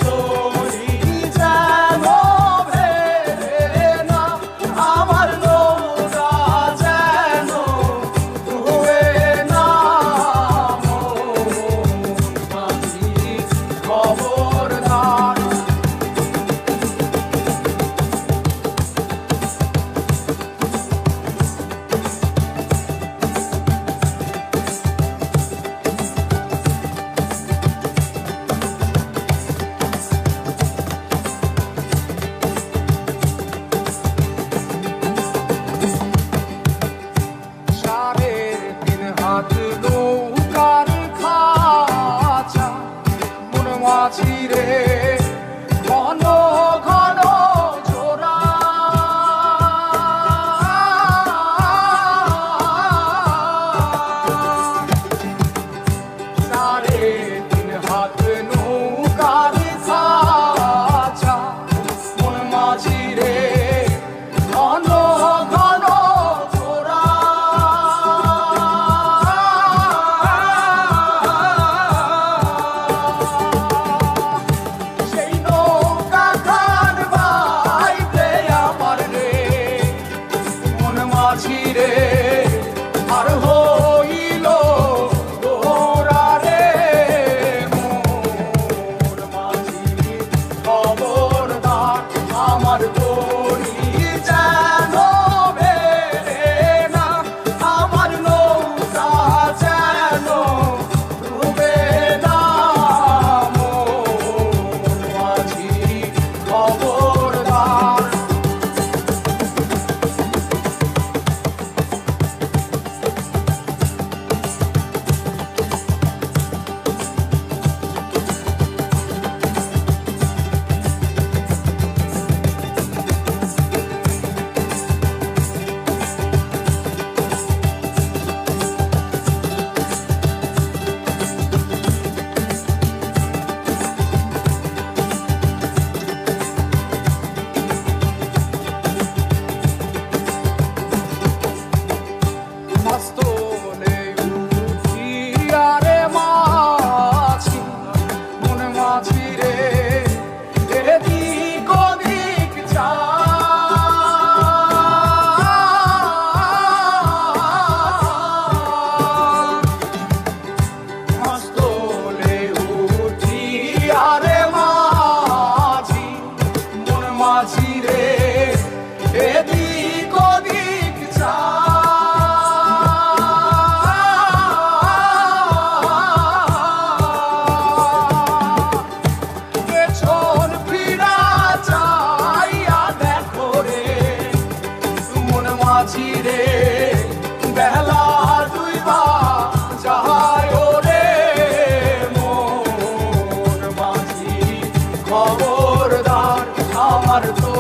তরি যেন ভেড়ে না, আমার নৌকা যেন ডুবে না। মাঝি খবরদার। হাত নৌকার খাঁচা মন মাঝি রে ঘন ঘন জোড়া। সাড়ে তিন হাত নৌকার খাঁচা মন মাঝি রে ঘন ঘন জোড়া। মাঝি রে আর হইল গোরা রে মোর মাঝি খবরদার। আমার তরি যেন ভেড়ে না, আমার নৌকা যেন ডুবে না। মোর মাঝি খবরদার। মাঝি রে এদিক ওদিক যা। পেছন ফিরা চাইয়া দেখো রে মন মাঝি রে বেলা ডুইবা যায় রে মোর মাঝি খবরদার। আমার তো